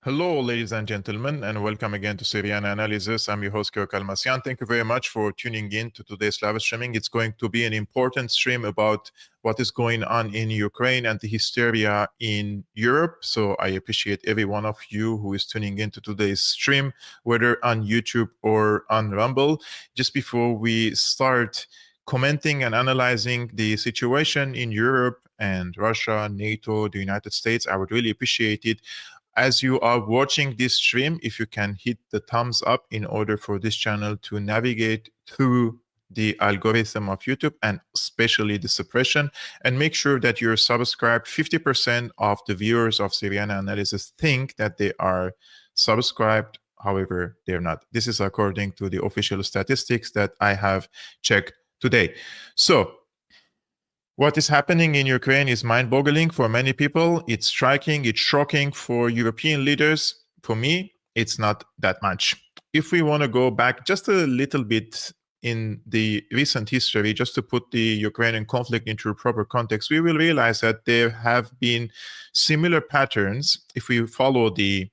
Hello, ladies and gentlemen, and welcome again to Syriana Analysis. I'm your host, Kevork Almassian. Thank you very much for tuning in to today's live streaming. It's going to be an important stream about what is going on in Ukraine and the hysteria in Europe. So I appreciate every one of you who is tuning into today's stream, whether on YouTube or on Rumble. Just before we start commenting and analyzing the situation in Europe and Russia, NATO, the United States, I would really appreciate it as you are watching this stream, if you can hit the thumbs up in order for this channel to navigate through the algorithm of YouTube and especially the suppression, and make sure that you're subscribed. 50% of the viewers of Syriana Analysis think that they are subscribed. However, they're not. This is according to the official statistics that I have checked today. So what is happening in Ukraine is mind-boggling for many people. It's striking, it's shocking for European leaders. For me, it's not that much. If we want to go back just a little bit in the recent history, just to put the Ukrainian conflict into a proper context, we will realize that there have been similar patterns. If we follow the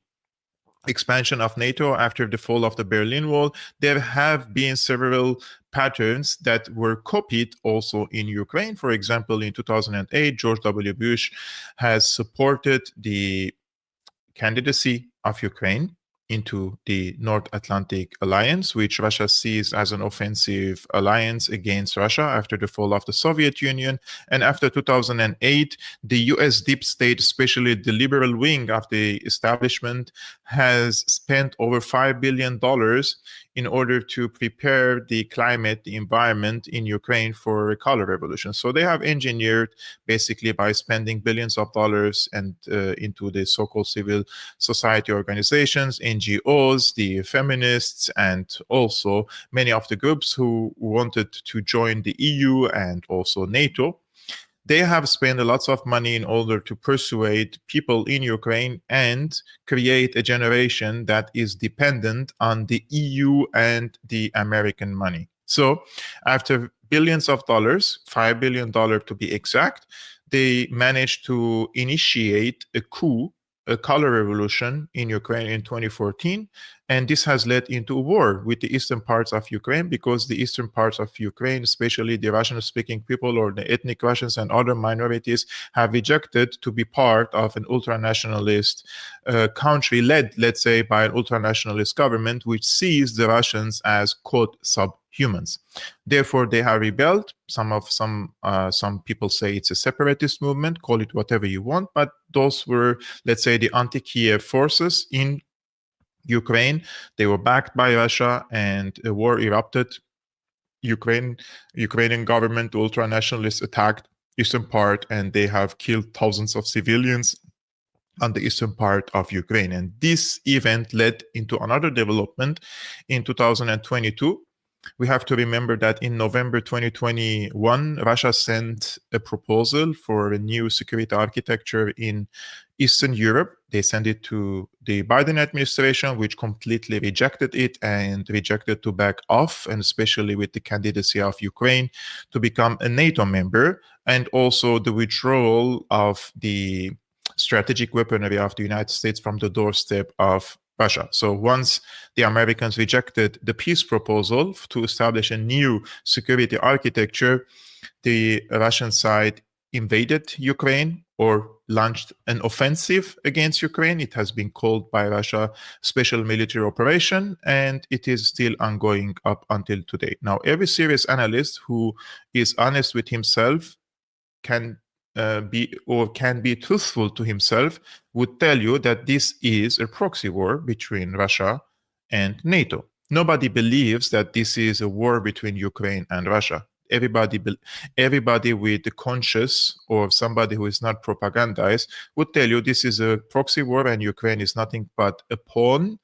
expansion of NATO after the fall of the Berlin Wall, there have been several patterns that were copied also in Ukraine. For example, in 2008, George W. Bush has supported the candidacy of Ukraine into the North Atlantic Alliance, which Russia sees as an offensive alliance against Russia after the fall of the Soviet Union. And after 2008, the US deep state, especially the liberal wing of the establishment, has spent over $5 billion in order to prepare the climate, the environment in Ukraine for a color revolution. So they have engineered, basically by spending billions of dollars and into the so-called civil society organizations, NGOs, the feminists, and also many of the groups who wanted to join the EU and also NATO. They have spent lots of money in order to persuade people in Ukraine and create a generation that is dependent on the EU and the American money. So after billions of dollars, $5 billion to be exact, they managed to initiate a coup, a color revolution in Ukraine in 2014. And this has led into a war with the eastern parts of Ukraine, because the eastern parts of Ukraine, especially the Russian-speaking people or the ethnic Russians and other minorities, have rejected to be part of an ultranationalist country led, let's say, by an ultranationalist government, which sees the Russians as, quote, subhumans. Therefore, they have rebelled. Some people say it's a separatist movement, call it whatever you want, but those were, let's say, the anti-Kiev forces in Ukraine. They were backed by Russia, and a war erupted. Ukrainian government, ultranationalists attacked eastern part, and they have killed thousands of civilians on the eastern part of Ukraine. And this event led into another development in 2022. We have to remember that in November 2021, Russia sent a proposal for a new security architecture in Eastern Europe. They sent it to the Biden administration, which completely rejected it and rejected to back off, and especially with the candidacy of Ukraine to become a NATO member, and also the withdrawal of the strategic weaponry of the United States from the doorstep of Russia. So once the Americans rejected the peace proposal to establish a new security architecture, the Russian side invaded Ukraine or launched an offensive against Ukraine. It has been called by Russia special military operation, and it is still ongoing up until today. Now, every serious analyst who is honest with himself can be truthful to himself would tell you that this is a proxy war between Russia and NATO. Nobody believes that this is a war between Ukraine and Russia. Everybody with the conscious, or somebody who is not propagandized, would tell you this is a proxy war and Ukraine is nothing but a pawn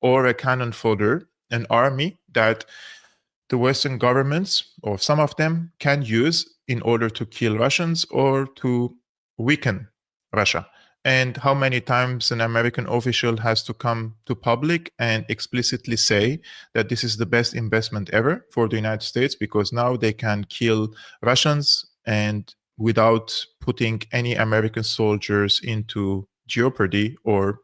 or a cannon fodder, an army that the Western governments, or some of them, can use in order to kill Russians or to weaken Russia. And how many times an American official has to come to public and explicitly say that this is the best investment ever for the United States, because now they can kill Russians and without putting any American soldiers into jeopardy or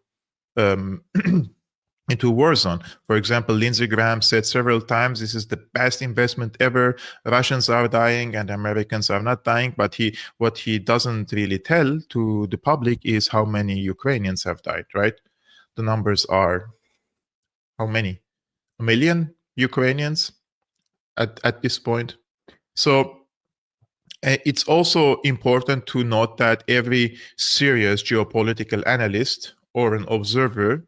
into war zone. For example, Lindsey Graham said several times, this is the best investment ever. Russians are dying and Americans are not dying. But what he doesn't really tell to the public is how many Ukrainians have died, right? The numbers are how many? 1 million Ukrainians at this point. So it's also important to note that every serious geopolitical analyst or an observer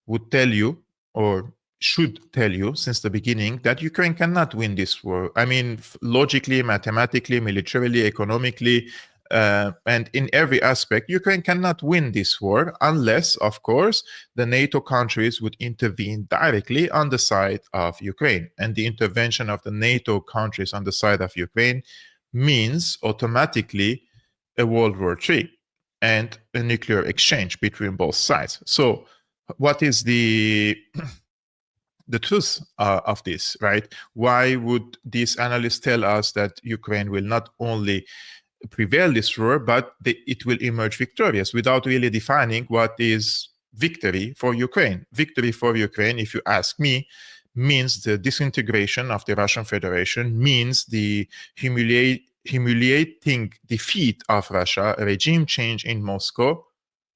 would tell you, or should tell you since the beginning, that Ukraine cannot win this war. I mean, logically, mathematically, militarily, economically, and in every aspect, Ukraine cannot win this war unless, of course, the NATO countries would intervene directly on the side of Ukraine. And the intervention of the NATO countries on the side of Ukraine means automatically a World War III and a nuclear exchange between both sides. So what is the truth of this, right? Why would these analysts tell us that Ukraine will not only prevail this war, but it will emerge victorious, without really defining what is victory for Ukraine? Victory for Ukraine, if you ask me, means the disintegration of the Russian Federation, means the humiliating defeat of Russia, a regime change in Moscow,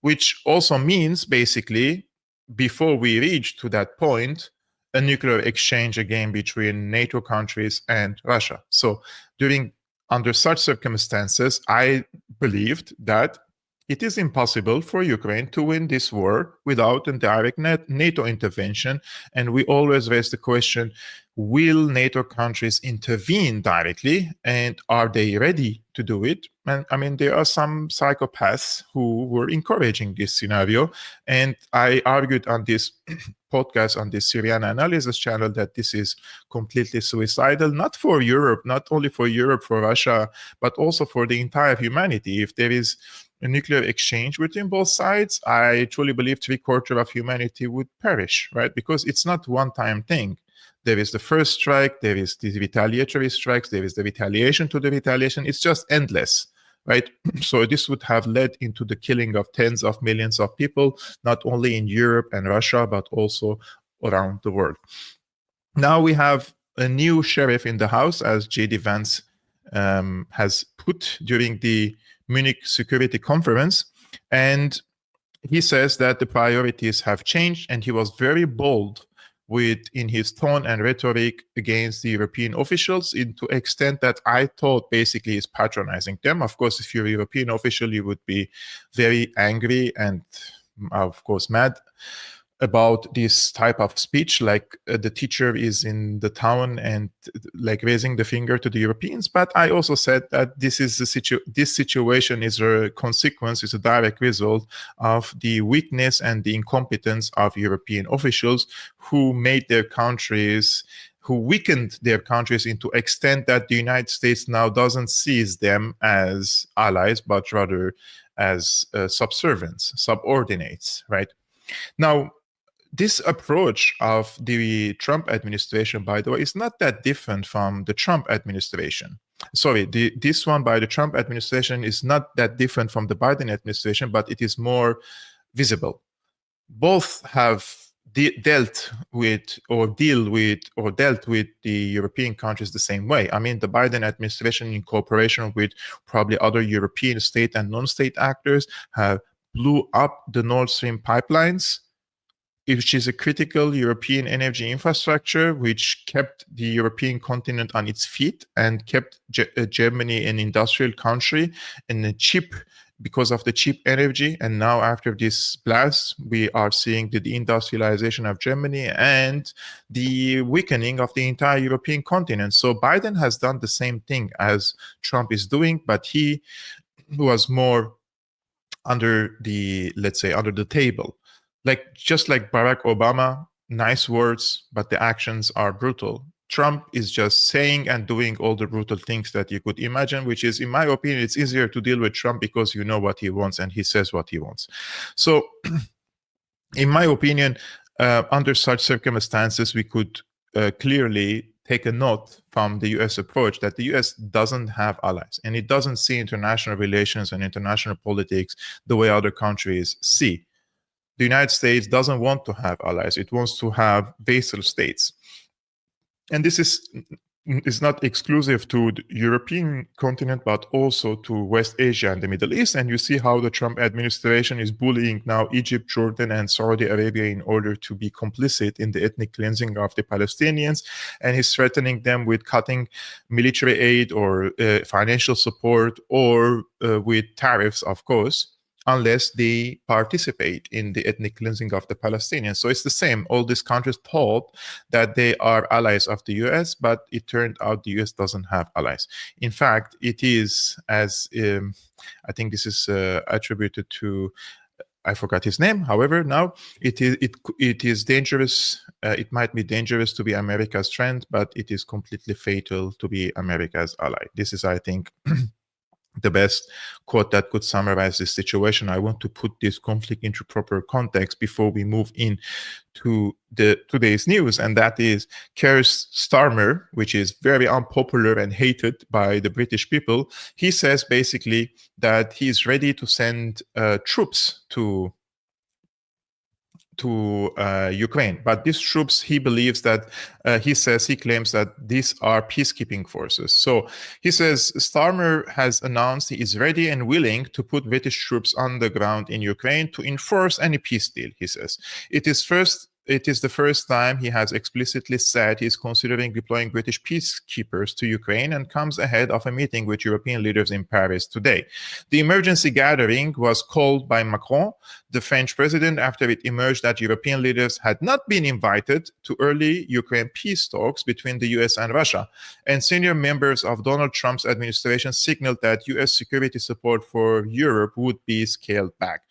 which also means basically, before we reach to that point, a nuclear exchange again between NATO countries and Russia. So under such circumstances, I believed that it is impossible for Ukraine to win this war without a direct NATO intervention. And we always raise the question, will NATO countries intervene directly? And are they ready to do it? And I mean, there are some psychopaths who were encouraging this scenario. And I argued on this podcast, on this Syriana Analysis channel, that this is completely suicidal, not for Europe, not only for Europe, for Russia, but also for the entire humanity. If there is a nuclear exchange between both sides, I truly believe 3/4 of humanity would perish, right? Because it's not one-time thing. There is the first strike, there is the retaliatory strikes, there is the retaliation to the retaliation. It's just endless, right? So this would have led into the killing of tens of millions of people, not only in Europe and Russia, but also around the world. Now we have a new sheriff in the House, as J.D. Vance has put during the Munich Security Conference. And he says that the priorities have changed, and he was very bold in his tone and rhetoric against the European officials, to extent that I thought basically is patronizing them. Of course, if you're a European official, you would be very angry and, of course, mad about this type of speech, like the teacher is in the town and like raising the finger to the Europeans. But I also said that this situation is a consequence, is a direct result of the weakness and the incompetence of European officials who weakened their countries into extent that the United States now doesn't see them as allies, but rather as subordinates, right? Now, this approach of the Trump administration, by the way, is not that different from the Trump administration. Sorry, this one by the Trump administration is not that different from the Biden administration, but it is more visible. Both have dealt with the European countries the same way. I mean, the Biden administration, in cooperation with probably other European state and non-state actors, have blew up the Nord Stream pipelines, which is a critical European energy infrastructure, which kept the European continent on its feet and kept Germany an industrial country and because of the cheap energy. And now after this blast, we are seeing the deindustrialization of Germany and the weakening of the entire European continent. So Biden has done the same thing as Trump is doing, but he was more under the table. Just like Barack Obama, nice words, but the actions are brutal. Trump is just saying and doing all the brutal things that you could imagine, which is, in my opinion, it's easier to deal with Trump because you know what he wants and he says what he wants. So, in my opinion, under such circumstances, we could clearly take a note from the US approach that the US doesn't have allies, and it doesn't see international relations and international politics the way other countries see. the United States doesn't want to have allies. It wants to have vassal states. And this is not exclusive to the European continent, but also to West Asia and the Middle East. And you see how the Trump administration is bullying now Egypt, Jordan, and Saudi Arabia in order to be complicit in the ethnic cleansing of the Palestinians. And he's threatening them with cutting military aid or financial support or with tariffs, of course, unless they participate in the ethnic cleansing of the Palestinians. So it's the same. All these countries thought that they are allies of the US, but it turned out the US doesn't have allies. In fact, it is, as I think this is attributed to, I forgot his name. However, now it is dangerous. It might be dangerous to be America's friend, but it is completely fatal to be America's ally. This is, I think, the best quote that could summarize this situation. I want to put this conflict into proper context before we move in to today's news, and that is Keir Starmer, which is very unpopular and hated by the British people. He says basically that he's ready to send troops to Ukraine, but these troops, he believes that he claims that these are peacekeeping forces. So he says Starmer has announced he is ready and willing to put British troops on the ground in Ukraine to enforce any peace deal. He says it is the first time he has explicitly said he's considering deploying British peacekeepers to Ukraine, and comes ahead of a meeting with European leaders in Paris today. The emergency gathering was called by Macron, the French president, after it emerged that European leaders had not been invited to early Ukraine peace talks between the US and Russia. And senior members of Donald Trump's administration signaled that US security support for Europe would be scaled back.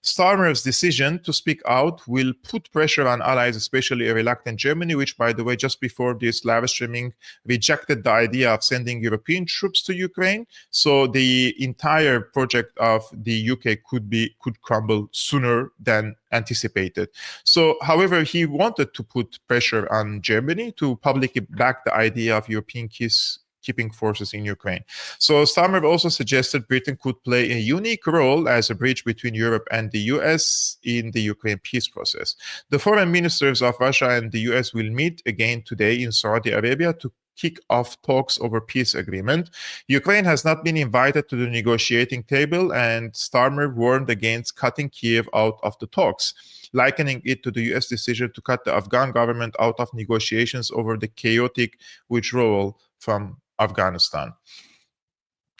Starmer's decision to speak out will put pressure on allies, especially a reluctant Germany, which, by the way, just before this live streaming, rejected the idea of sending European troops to Ukraine. So the entire project of the UK could crumble sooner than anticipated. So, however, he wanted to put pressure on Germany to publicly back the idea of European peacekeeping forces in Ukraine. So Starmer also suggested Britain could play a unique role as a bridge between Europe and the US in the Ukraine peace process. The foreign ministers of Russia and the US will meet again today in Saudi Arabia to kick off talks over peace agreement. Ukraine has not been invited to the negotiating table, and Starmer warned against cutting Kiev out of the talks, likening it to the US decision to cut the Afghan government out of negotiations over the chaotic withdrawal from Afghanistan.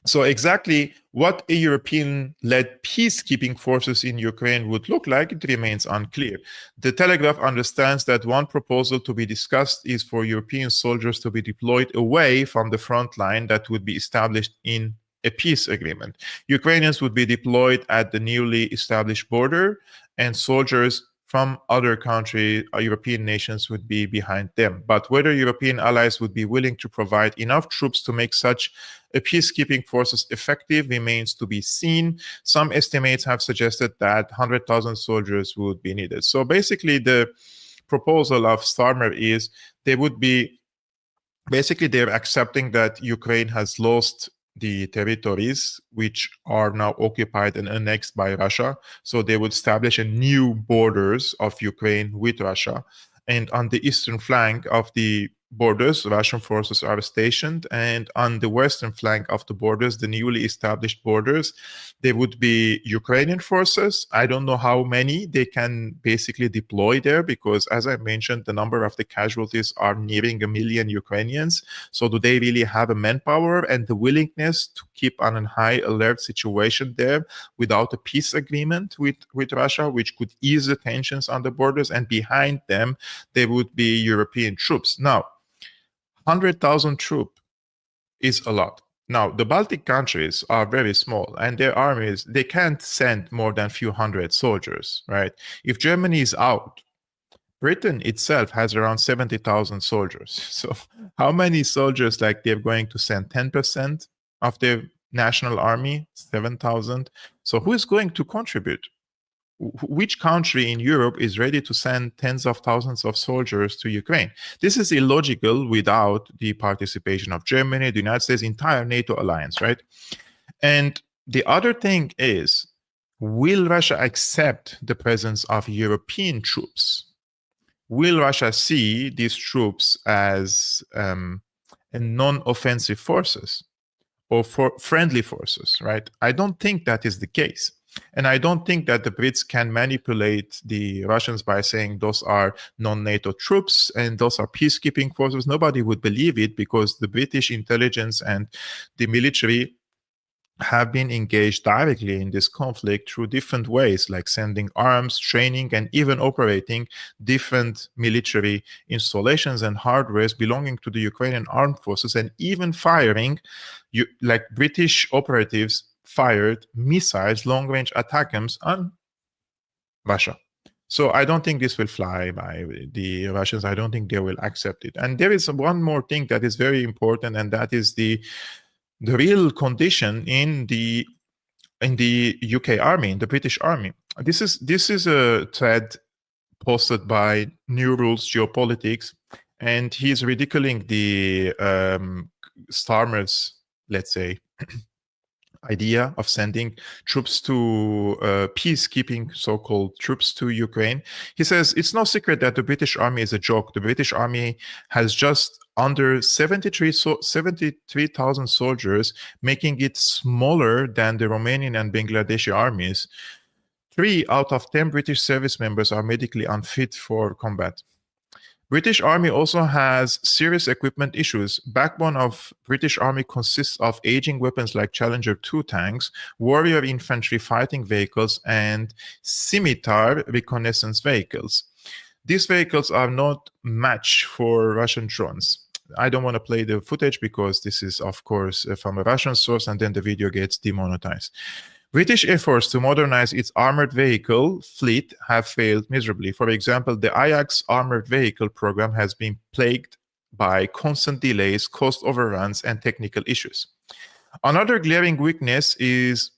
So exactly what a European-led peacekeeping forces in Ukraine would look like, it remains unclear. The Telegraph understands that one proposal to be discussed is for European soldiers to be deployed away from the front line that would be established in a peace agreement. Ukrainians would be deployed at the newly established border, and soldiers from other countries, European nations, would be behind them. But whether European allies would be willing to provide enough troops to make such a peacekeeping forces effective remains to be seen. Some estimates have suggested that 100,000 soldiers would be needed. So basically, the proposal of Starmer is they're accepting that Ukraine has lost the territories which are now occupied and annexed by Russia. So they would establish a new borders of Ukraine with Russia. And on the eastern flank of the borders, Russian forces are stationed. And on the western flank of the borders, the newly established borders, there would be Ukrainian forces. I don't know how many they can basically deploy there, because as I mentioned, the number of the casualties are nearing 1 million Ukrainians. So do they really have a manpower and the willingness to keep on a high alert situation there without a peace agreement with Russia, which could ease the tensions on the borders? And behind them, there would be European troops. Now, 100,000 troops is a lot. Now, the Baltic countries are very small, and their armies, they can't send more than a few hundred soldiers, right? If Germany is out, Britain itself has around 70,000 soldiers. So how many soldiers, like, they're going to send? 10% of their national army, 7,000. So who is going to contribute? Which country in Europe is ready to send tens of thousands of soldiers to Ukraine? This is illogical without the participation of Germany, the United States, entire NATO alliance, right? And the other thing is, will Russia accept the presence of European troops? Will Russia see these troops as non-offensive forces or for friendly forces, right? I don't think that is the case. And I don't think that the Brits can manipulate the Russians by saying those are non-NATO troops and those are peacekeeping forces. Nobody would believe it because the British intelligence and the military have been engaged directly in this conflict through different ways, like sending arms, training, and even operating different military installations and hardwares belonging to the Ukrainian armed forces, and even firing, like British operatives fired missiles, long-range ATACMS on Russia. So I don't think this will fly by the Russians. I don't think they will accept it. And there is one more thing that is very important, and that is the real condition in the UK Army, in the British Army. This is a thread posted by New Rules Geopolitics, and he's ridiculing the Starmer's, let's say, idea of sending troops to peacekeeping, so-called troops to Ukraine. He says it's no secret that the British Army is a joke. The British Army has just under 73,000 soldiers, making it smaller than the Romanian and Bangladeshi armies. 3 out of 10 British service members are medically unfit for combat. British Army also has serious equipment issues. Backbone of British Army consists of aging weapons like Challenger 2 tanks, warrior infantry fighting vehicles, and scimitar reconnaissance vehicles. These vehicles are not match for Russian drones. I don't want to play the footage because this is, of course, from a Russian source, and then the video gets demonetized. British efforts to modernize its armored vehicle fleet have failed miserably. For example, the Ajax armored vehicle program has been plagued by constant delays, cost overruns, and technical issues. Another glaring weakness is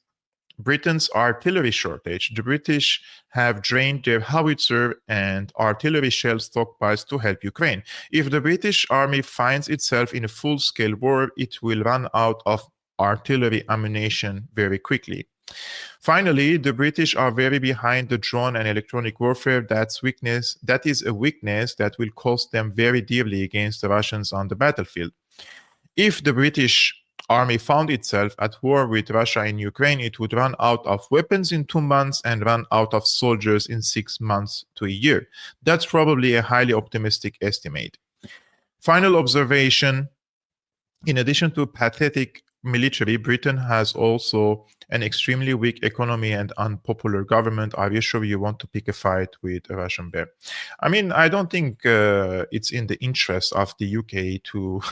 Britain's artillery shortage. The British have drained their howitzer and artillery shell stockpiles to help Ukraine. If the British Army finds itself in a full-scale war, it will run out of artillery ammunition very quickly. Finally, the British are very behind the drone and electronic warfare. That is a weakness that will cost them very dearly against the Russians on the battlefield. If the British Army found itself at war with Russia in Ukraine, it would run out of weapons in 2 months and run out of soldiers in 6 months to a year. That's probably a highly optimistic estimate. Final observation, in addition to pathetic military, Britain has also an extremely weak economy and unpopular government. Are you sure you want to pick a fight with a Russian bear? I mean, I don't think it's in the interest of the UK to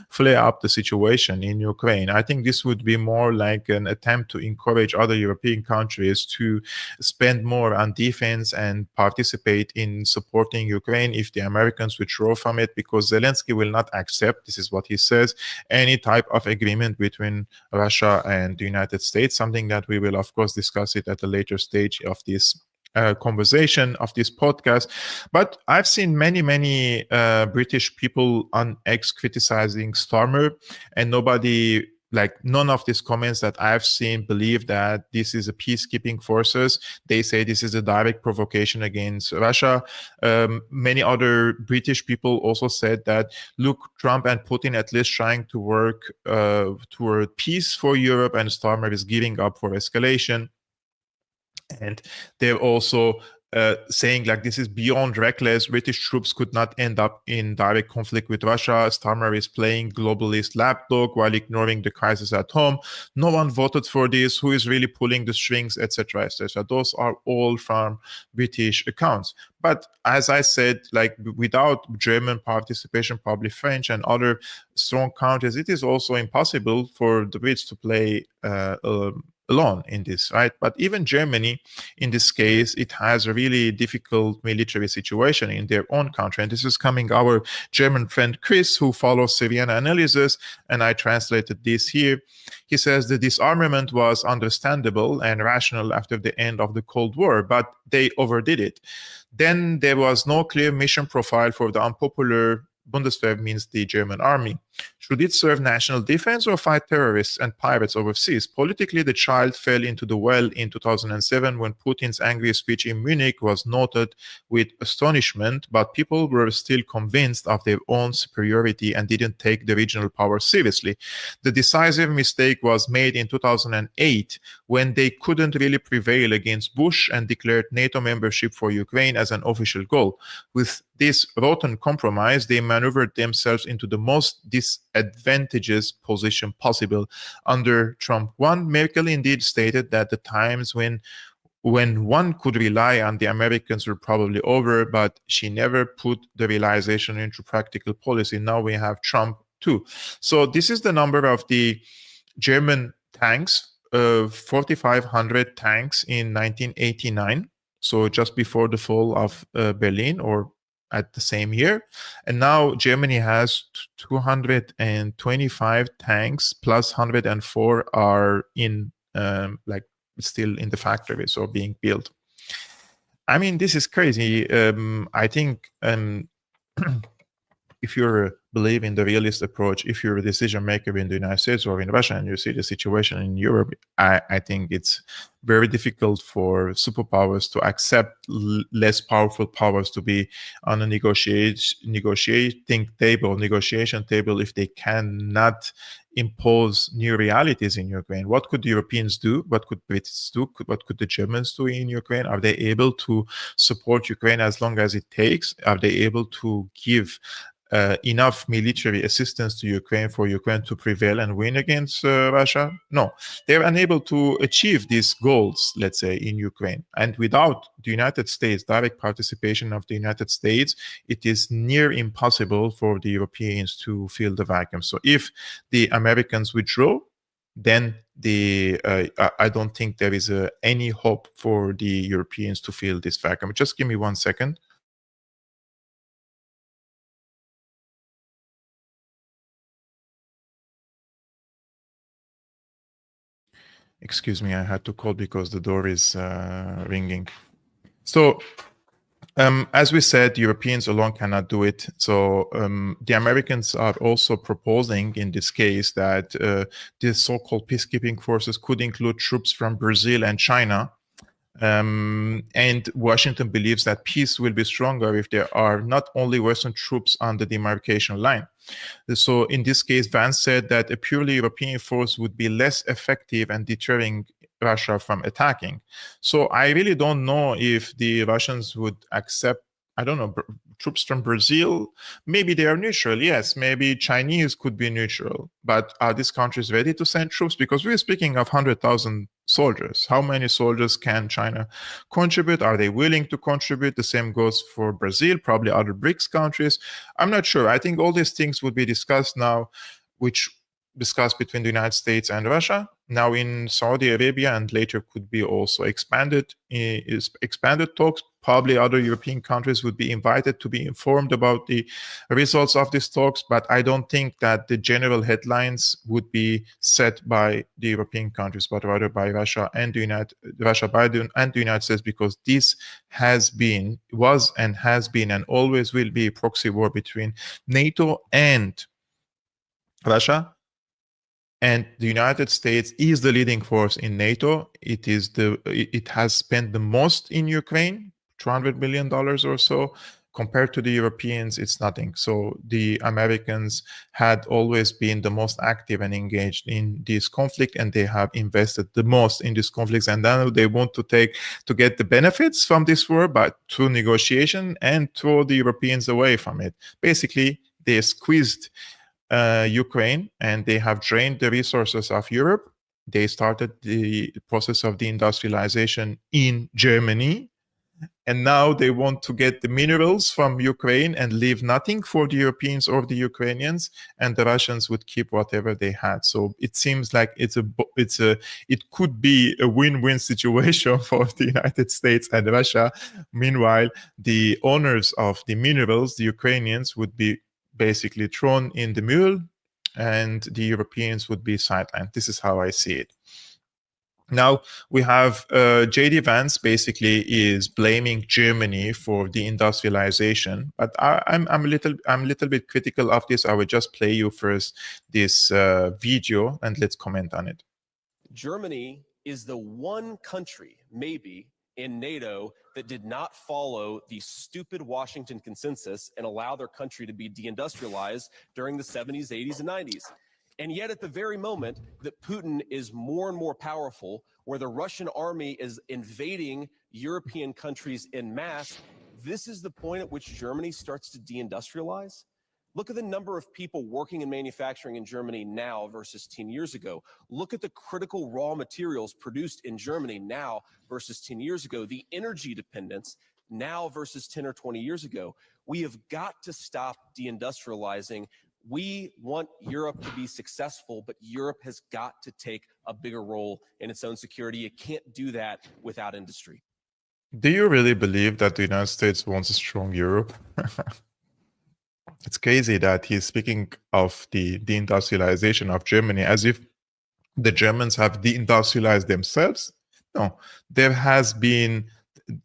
flare up the situation in Ukraine. I think this would be more like an attempt to encourage other European countries to spend more on defense and participate in supporting Ukraine if the Americans withdraw from it, because Zelensky will not accept, this is what he says, any type of agreement between Russia and the United States, something that we will, of course, discuss it at a later stage of this conversation, of this podcast. But I've seen many British people on X criticizing Starmer, and none of these comments that I've seen believe that this is a peacekeeping forces. They say this is a direct provocation against Russia. Many other British people also said that, look, Trump and Putin at least trying to work toward peace for Europe, and Starmer is giving up for escalation. And they're also saying like this is beyond reckless. British troops could not end up in direct conflict with Russia. Starmer is playing globalist lapdog while ignoring the crisis at home. No one voted for this. Who is really pulling the strings, etc., etc. Those are all from British accounts. But as I said, like without German participation, probably French and other strong countries, it is also impossible for the Brits to play alone in this, right? But even Germany, in this case, it has a really difficult military situation in their own country. And this is coming our German friend Chris, who follows Syriana Analysis, and I translated this here. He says the disarmament was understandable and rational after the end of the Cold War, but they overdid it. Then there was no clear mission profile for the unpopular Bundeswehr, means the German army. Should it serve national defense or fight terrorists and pirates overseas? Politically, the child fell into the well in 2007 when Putin's angry speech in Munich was noted with astonishment, but people were still convinced of their own superiority and didn't take the regional power seriously. The decisive mistake was made in 2008 when they couldn't really prevail against Bush and declared NATO membership for Ukraine as an official goal. With this rotten compromise, they maneuvered themselves into the most disadvantageous position possible under Trump. Merkel indeed stated that the times when one could rely on the Americans were probably over, but she never put the realization into practical policy. Now we have Trump too. So this is the number of the German tanks, 4,500 tanks in 1989. So just before the fall of Berlin, or at the same year. And now Germany has 225 tanks, plus 104 are in still in the factories or being built. I mean, this is crazy. I think if you believe in the realist approach, if you're a decision maker in the United States or in Russia and you see the situation in Europe, I think it's very difficult for superpowers to accept less powerful powers to be on a negotiation table if they cannot impose new realities in Ukraine. What could the Europeans do? What could Brits do? What could the Germans do in Ukraine? Are they able to support Ukraine as long as it takes? Are they able to give enough military assistance to Ukraine for Ukraine to prevail and win against Russia? No, they're unable to achieve these goals, let's say, in Ukraine. And without the United States, direct participation of the United States, it is near impossible for the Europeans to fill the vacuum. So if the Americans withdraw, then I don't think there is any hope for the Europeans to fill this vacuum. Just give me 1 second. Excuse me, I had to call because the door is ringing. So, as we said, Europeans alone cannot do it. So the Americans are also proposing in this case that the so-called peacekeeping forces could include troops from Brazil and China. And Washington believes that peace will be stronger if there are not only Western troops on the demarcation line. So in this case, Vance said that a purely European force would be less effective and deterring Russia from attacking. So I really don't know if the Russians would accept, I don't know, troops from Brazil. Maybe they are neutral. Yes, maybe Chinese could be neutral. But are these countries ready to send troops? Because we're speaking of 100,000 soldiers. How many soldiers can China contribute? Are they willing to contribute? The same goes for Brazil, probably other BRICS countries. I'm not sure. I think all these things would be discussed now, which discussed between the United States and Russia, now in Saudi Arabia, and later could be also expanded talks. Probably other European countries would be invited to be informed about the results of these talks, but I don't think that the general headlines would be set by the European countries, but rather by Russia and the United States, because this was and always will be a proxy war between NATO and Russia. And the United States is the leading force in NATO. It has spent the most in Ukraine, $200 billion or so. Compared to the Europeans, it's nothing. So the Americans had always been the most active and engaged in this conflict, and they have invested the most in this conflict. And now they want to get the benefits from this war, but through negotiation, and throw the Europeans away from it. Basically, they squeezed Ukraine, and they have drained the resources of Europe. They started the process of deindustrialization in Germany, and now they want to get the minerals from Ukraine and leave nothing for the Europeans or the Ukrainians, and the Russians would keep whatever they had. So it seems like it could be a win-win situation for the United States and Russia. Meanwhile, the owners of the minerals, the Ukrainians, would be basically thrown in the mule, and the Europeans would be sidelined. This is how I see it. Now we have J.D. Vance basically is blaming Germany for deindustrialization, but I'm a little bit critical of this. I will just play you first this video and let's comment on it. Germany is the one country, maybe, in NATO that did not follow the stupid Washington consensus and allow their country to be deindustrialized during the 70s, 80s, and 90s. And yet at the very moment that Putin is more and more powerful, where the Russian army is invading European countries en masse, this is the point at which Germany starts to deindustrialize? Look at the number of people working in manufacturing in Germany now versus 10 years ago. Look at the critical raw materials produced in Germany now versus 10 years ago. The energy dependence now versus 10 or 20 years ago. We have got to stop deindustrializing. We want Europe to be successful, but Europe has got to take a bigger role in its own security. You can't do that without industry. Do you really believe that the United States wants a strong Europe? It's crazy that he's speaking of the deindustrialization of Germany as if the Germans have deindustrialized themselves. No, there has been,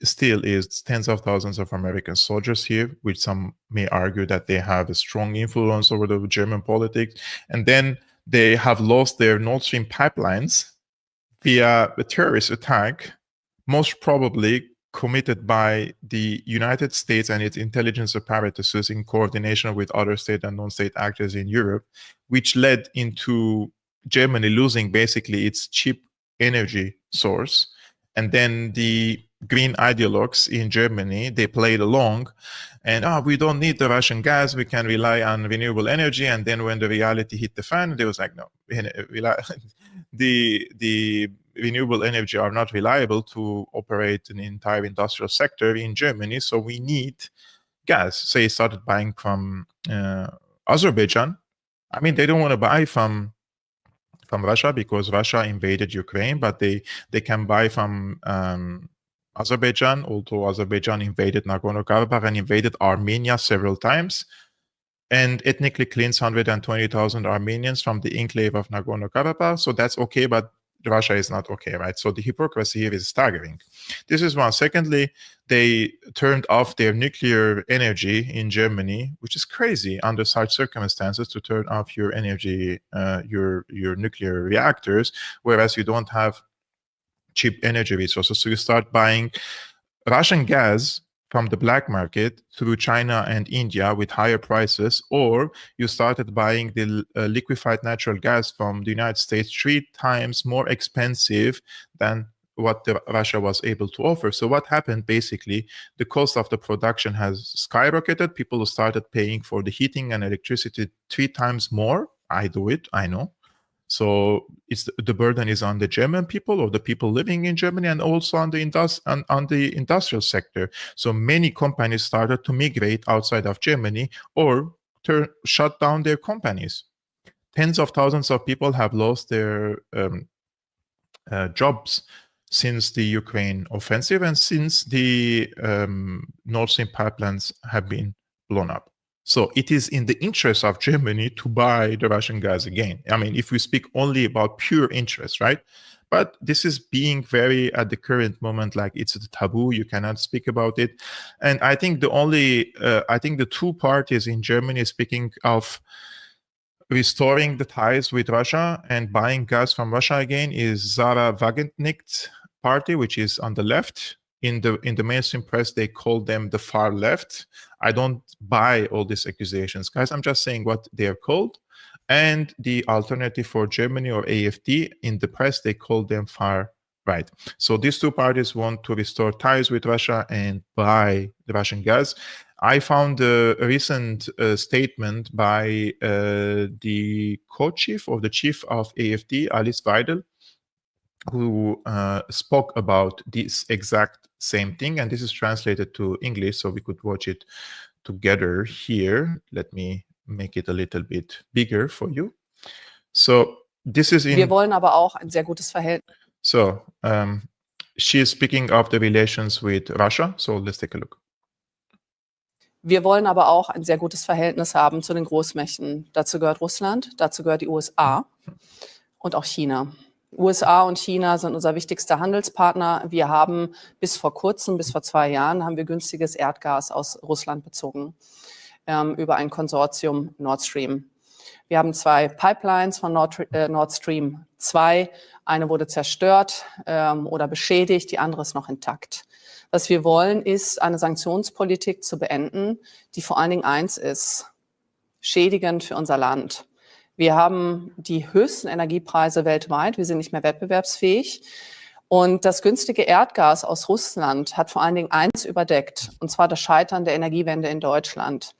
still is, tens of thousands of American soldiers here, which some may argue that they have a strong influence over the German politics. And then they have lost their Nord Stream pipelines via a terrorist attack, most probably committed by the United States and its intelligence apparatuses in coordination with other state and non-state actors in Europe, which led into Germany losing basically its cheap energy source. And then the green ideologues in Germany, they played along and, we don't need the Russian gas, we can rely on renewable energy. And then when the reality hit the fan, they was like, no, the renewable energy are not reliable to operate an entire industrial sector in Germany, so we need gas. So they started buying from Azerbaijan. I mean, they don't want to buy from Russia because Russia invaded Ukraine, but they can buy from Azerbaijan, although Azerbaijan invaded Nagorno-Karabakh and invaded Armenia several times, and ethnically cleansed 120,000 Armenians from the enclave of Nagorno-Karabakh. So that's okay, but Russia is not okay, right? So the hypocrisy here is staggering. This is one. Secondly, they turned off their nuclear energy in Germany, which is crazy under such circumstances to turn off your energy, your nuclear reactors, whereas you don't have cheap energy resources. So you start buying Russian gas from the black market through China and India with higher prices, or you started buying the liquefied natural gas from the United States 3 times more expensive than what Russia was able to offer. So what happened, basically, the cost of the production has skyrocketed. People started paying for the heating and electricity 3 times more. I do it, I know. So the burden is on the German people or the people living in Germany, and also on the industrial sector. So many companies started to migrate outside of Germany or shut down their companies. Tens of thousands of people have lost their jobs since the Ukraine offensive and since the Nord Stream pipelines have been blown up. So it is in the interest of Germany to buy the Russian gas again. I mean, if we speak only about pure interest, right? But this is being very, at the current moment, like it's a taboo. You cannot speak about it. And I think the two parties in Germany speaking of restoring the ties with Russia and buying gas from Russia again is Sarah Wagenknecht's party, which is on the left. In the mainstream press, they call them the far left. I don't buy all these accusations, guys. I'm just saying what they are called. And the Alternative for Germany, or AfD, in the press, they call them far right. So these two parties want to restore ties with Russia and buy the Russian gas. I found a recent statement by the co-chief or the chief of AfD, Alice Weidel, who spoke about this exact same thing, and this is translated to English, so we could watch it together here. Let me make it a little bit bigger for you. So this is in. Wir wollen aber auch ein sehr gutes Verhältnis. So she is speaking of the relations with Russia. So let's take a look. Wir wollen aber auch ein sehr gutes Verhältnis haben zu den Großmächten. Dazu gehört Russland, dazu gehört die USA und auch China. USA und China sind unser wichtigster Handelspartner. Wir haben bis vor kurzem, bis vor 2 Jahren, haben wir günstiges Erdgas aus Russland bezogen über ein Konsortium Nord Stream. Wir haben 2 Pipelines von Nord Stream 2. Eine wurde zerstört oder beschädigt, die andere ist noch intakt. Was wir wollen, ist eine Sanktionspolitik zu beenden, die vor allen Dingen eins ist: schädigend für unser Land. Wir haben die höchsten Energiepreise weltweit. Wir sind nicht mehr wettbewerbsfähig. Und das günstige Erdgas aus Russland hat vor allen Dingen eins überdeckt, und zwar das Scheitern der Energiewende in Deutschland.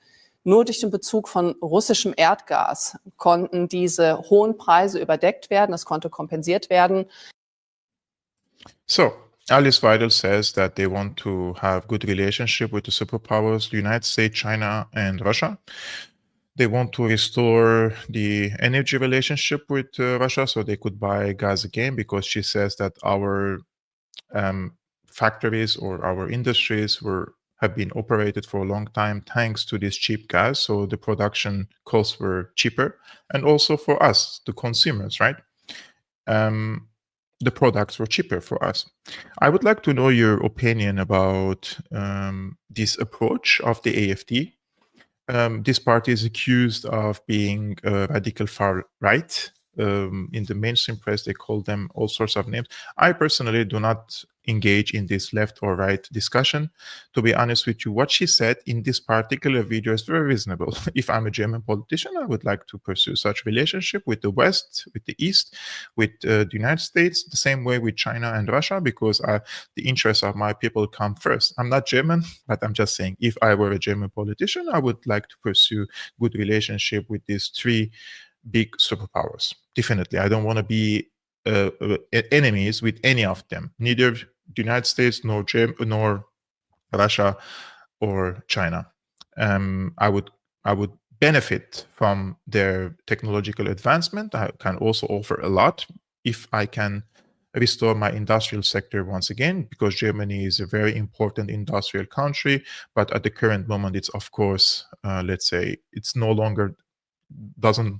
Nur durch den Bezug von russischem Erdgas konnten diese hohen Preise überdeckt werden. Es konnte kompensiert werden. So, Alice Weidel says that they want to have good relationship with the superpowers, the United States, China, and Russia. They want to restore the energy relationship with Russia so they could buy gas again, because she says that our factories or our industries have been operated for a long time thanks to this cheap gas. So the production costs were cheaper. And also for us, the consumers, right? The products were cheaper for us. I would like to know your opinion about this approach of the AfD. This party is accused of being radical far right. In the mainstream press, they call them all sorts of names. I personally do not engage in this left or right discussion. To be honest with you, what she said in this particular video is very reasonable. If I'm a German politician, I would like to pursue such relationship with the West, with the East, with the United States, the same way with China and Russia, because the interests of my people come first. I'm not German, but I'm just saying, if I were a German politician, I would like to pursue good relationship with these 3 big superpowers. Definitely, I don't want to be enemies with any of them, neither the United States nor Russia or China. I would benefit from their technological advancement. I can also offer a lot if I can restore my industrial sector once again, because Germany is a very important industrial country. But at the current moment, it's of course, let's say, it's no longer doesn't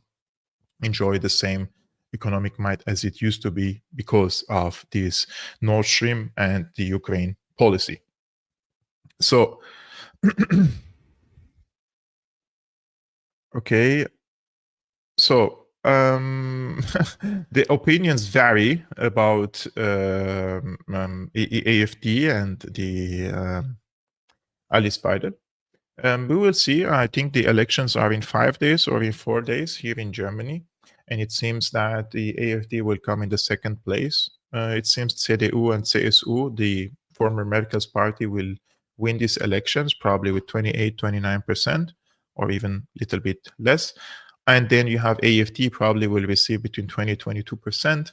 enjoy the same economic might as it used to be because of this Nord Stream and the Ukraine policy. So, okay. So, the opinions vary about AfD and the Alice Weidel. We will see. I think the elections are in 5 days or in 4 days here in Germany. And it seems that the AfD will come in the 2nd place. It seems CDU and CSU, the former Merkel's party, will win these elections, probably with 28, 29%, or even a little bit less. And then you have AfD probably will receive between 20, 22%.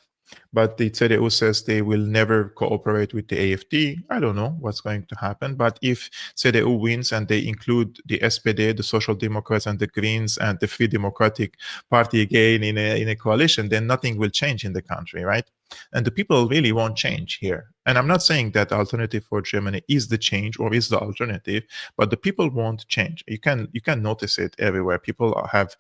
But the CDU says they will never cooperate with the AfD. I don't know what's going to happen. But if CDU wins and they include the SPD, the Social Democrats, and the Greens, and the Free Democratic Party again in a coalition, then nothing will change in the country, right? And the people really won't change here. And I'm not saying that Alternative for Germany is the change or is the alternative, but the people won't change. You can notice it everywhere. People have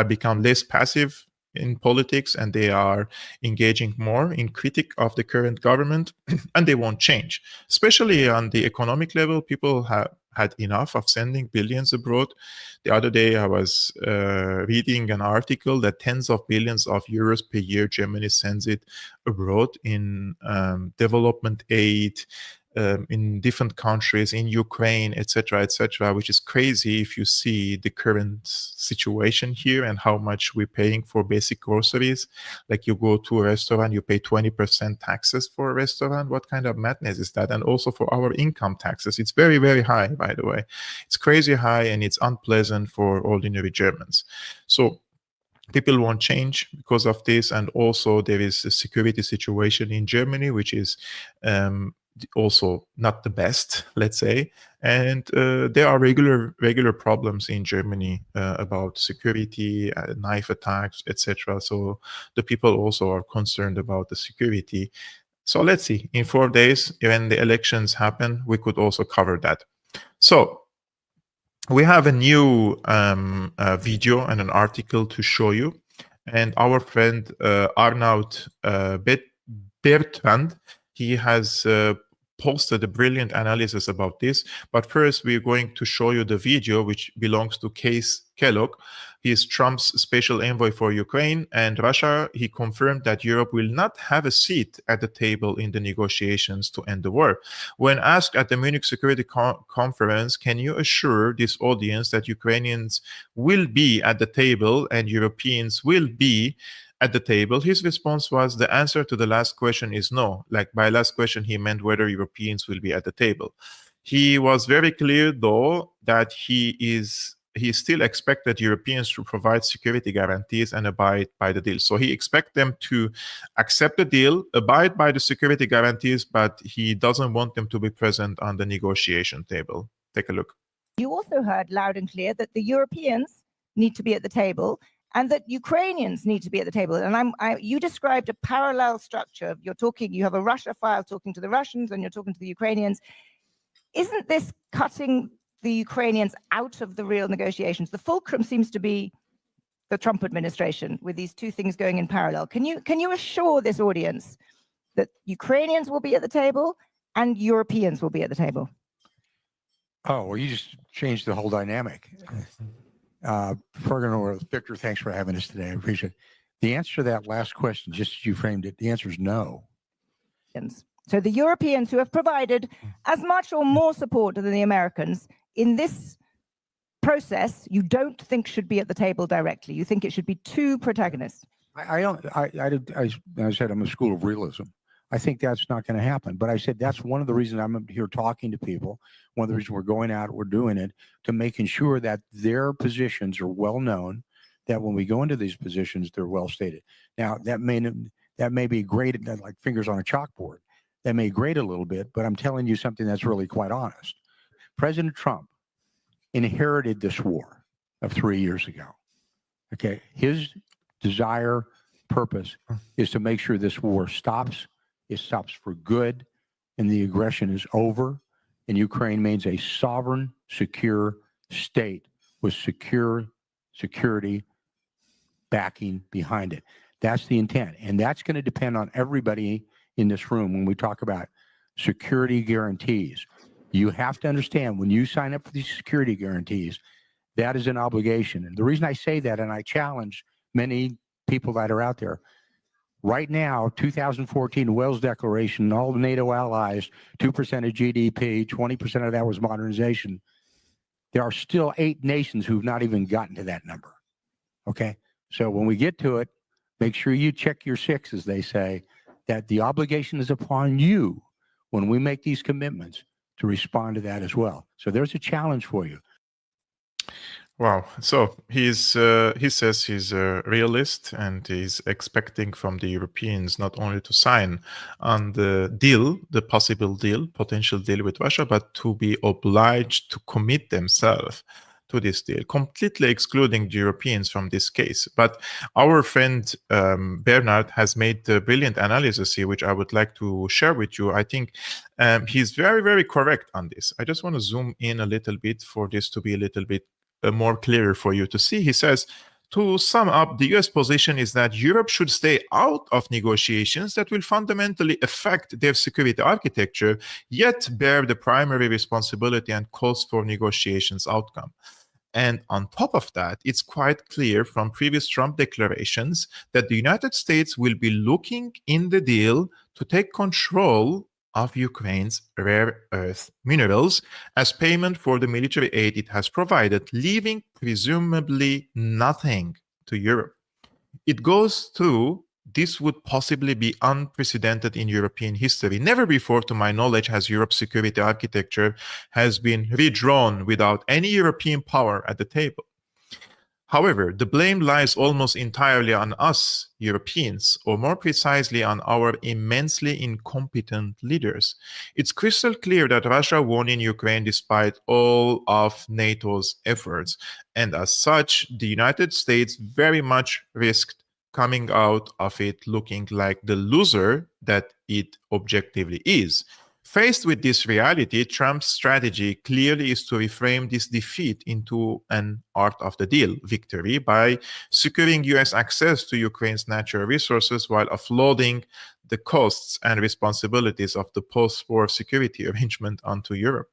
become less passive in politics, and they are engaging more in critique of the current government, and they won't change. Especially on the economic level, people have had enough of sending billions abroad. The other day I was reading an article that tens of billions of euros per year Germany sends it abroad in development aid, in different countries, in Ukraine, etc., which is crazy if you see the current situation here and how much we're paying for basic groceries. Like, you go to a restaurant, you pay 20% taxes for a restaurant. What kind of madness is that? And also for our income taxes, it's very, very high, by the way. It's crazy high, and it's unpleasant for ordinary Germans. So people won't change because of this. And also there is a security situation in Germany, which is also not the best, let's say. And there are regular problems in Germany about security, knife attacks, etc. So the people also are concerned about the security. So let's see, in 4 days, when the elections happen, we could also cover that. So we have a new video and an article to show you. and our friend Arnaud Bertrand, he has posted a brilliant analysis about this. But first, we're going to show you the video which belongs to Case Kellogg. He is Trump's special envoy for Ukraine and Russia. He confirmed that Europe will not have a seat at the table in the negotiations to end the war. When asked at the Munich Security Conference, can you assure this audience that Ukrainians will be at the table and Europeans will be at the table, his response was, the answer to the last question is no. Like by last question, he meant whether Europeans will be at the table. He was very clear, though, that he still expected Europeans to provide security guarantees and abide by the deal. So he expects them to accept the deal, abide by the security guarantees, but he doesn't want them to be present on the negotiation table. Take a look. You also heard loud and clear that the Europeans need to be at the table and that Ukrainians need to be at the table. And you described a parallel structure. You have a Russia file talking to the Russians and you're talking to the Ukrainians. Isn't this cutting the Ukrainians out of the real negotiations? The fulcrum seems to be the Trump administration with these two things going in parallel. Can you assure this audience that Ukrainians will be at the table and Europeans will be at the table? Oh, well, you just changed the whole dynamic. Victor, thanks for having us today. I appreciate it. The answer to that last question, just as you framed it, the answer is no. So the Europeans who have provided as much or more support than the Americans in this process, you don't think should be at the table directly. You think it should be two protagonists. I said I'm a school of realism. I think that's not going to happen. But I said that's one of the reasons I'm here talking to people. One of the reasons we're going out, we're doing it, to making sure that their positions are well known, that when we go into these positions, they're well stated. Now, that may be great, like fingers on a chalkboard. That may grate a little bit, but I'm telling you something that's really quite honest. President Trump inherited this war of 3 years ago. Okay, his desire, purpose is to make sure this war stops. It stops for good, and the aggression is over, and Ukraine remains a sovereign, secure state with security backing behind it. That's the intent, and that's going to depend on everybody in this room when we talk about security guarantees. You have to understand, when you sign up for these security guarantees, that is an obligation. And the reason I say that, and I challenge many people that are out there, right now, 2014 Wales Declaration, all the NATO allies, 2% of GDP, 20% of that was modernization. There are still 8 nations who've not even gotten to that number. Okay? So when we get to it, make sure you check your 6, as they say, that the obligation is upon you when we make these commitments to respond to that as well. So there's a challenge for you. Wow. So he says he's a realist and he's expecting from the Europeans not only to sign on the deal, the possible deal, potential deal with Russia, but to be obliged to commit themselves to this deal, completely excluding the Europeans from this case. But our friend Bernard has made a brilliant analysis here, which I would like to share with you. I think he's very, very correct on this. I just want to zoom in a little bit for this to be a little bit more clear for you to see. He says, to sum up, the US position is that Europe should stay out of negotiations that will fundamentally affect their security architecture, yet bear the primary responsibility and cost for negotiations outcome. And on top of that, it's quite clear from previous Trump declarations that the United States will be looking in the deal to take control of Ukraine's rare earth minerals as payment for the military aid it has provided, leaving presumably nothing to Europe. It goes through, this would possibly be unprecedented in European history. Never before, to my knowledge, has Europe's security architecture has been redrawn without any European power at the table. However, the blame lies almost entirely on us, Europeans, or more precisely on our immensely incompetent leaders. It's crystal clear that Russia won in Ukraine despite all of NATO's efforts, and as such, the United States very much risked coming out of it looking like the loser that it objectively is. Faced with this reality, Trump's strategy clearly is to reframe this defeat into an art of the deal victory by securing US access to Ukraine's natural resources while offloading the costs and responsibilities of the post-war security arrangement onto Europe.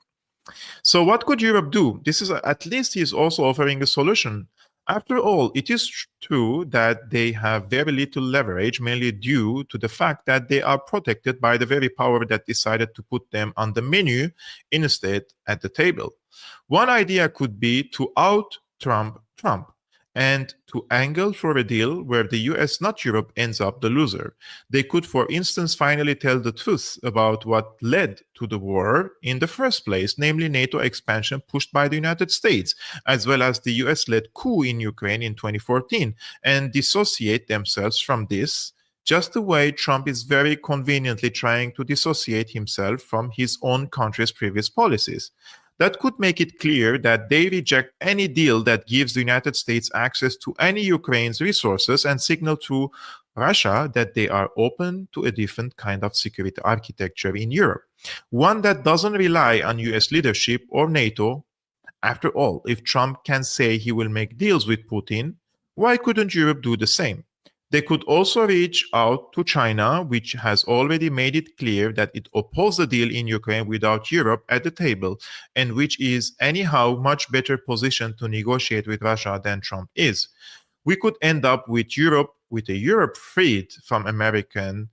So what could Europe do? This is at least he's also offering a solution. After all, it is true that they have very little leverage, mainly due to the fact that they are protected by the very power that decided to put them on the menu instead at the table. One idea could be to out-Trump Trump and to angle for a deal where the US, not Europe, ends up the loser. They could, for instance, finally tell the truth about what led to the war in the first place, namely NATO expansion pushed by the United States, as well as the US-led coup in Ukraine in 2014, and dissociate themselves from this, just the way Trump is very conveniently trying to dissociate himself from his own country's previous policies. That could make it clear that they reject any deal that gives the United States access to any Ukraine's resources and signal to Russia that they are open to a different kind of security architecture in Europe, one that doesn't rely on US leadership or NATO. After all, if Trump can say he will make deals with Putin, why couldn't Europe do the same? They could also reach out to China, which has already made it clear that it opposed the deal in Ukraine without Europe at the table, and which is anyhow much better positioned to negotiate with Russia than Trump is. We could end up with a Europe freed from American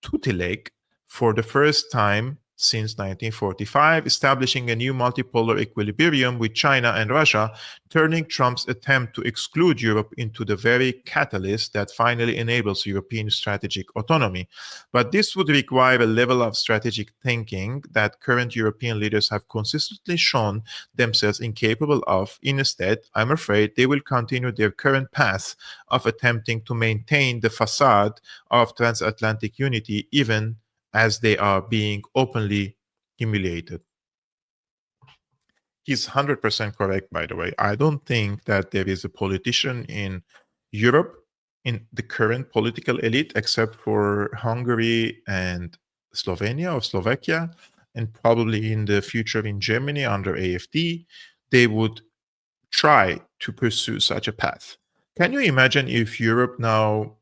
tutelage for the first time since 1945, establishing a new multipolar equilibrium with China and Russia, turning Trump's attempt to exclude Europe into the very catalyst that finally enables European strategic autonomy. But this would require a level of strategic thinking that current European leaders have consistently shown themselves incapable of. Instead, I'm afraid they will continue their current path of attempting to maintain the facade of transatlantic unity, even as they are being openly humiliated. He's 100% correct, by the way. I don't think that there is a politician in Europe, in the current political elite, except for Hungary and Slovenia or Slovakia, and probably in the future in Germany under AfD, they would try to pursue such a path. Can you imagine if European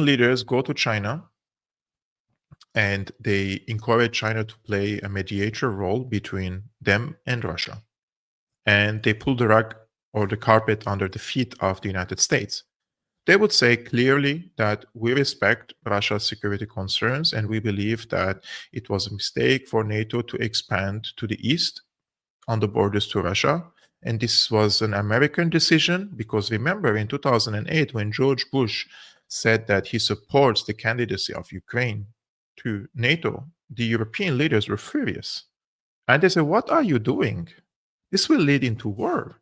leaders go to China and they encourage China to play a mediator role between them and Russia, and they pull the rug or the carpet under the feet of the United States? They would say clearly that we respect Russia's security concerns and we believe that it was a mistake for NATO to expand to the east on the borders to Russia. And this was an American decision because remember in 2008 when George Bush said that he supports the candidacy of Ukraine to NATO, the European leaders were furious. And they said, what are you doing? This will lead into war.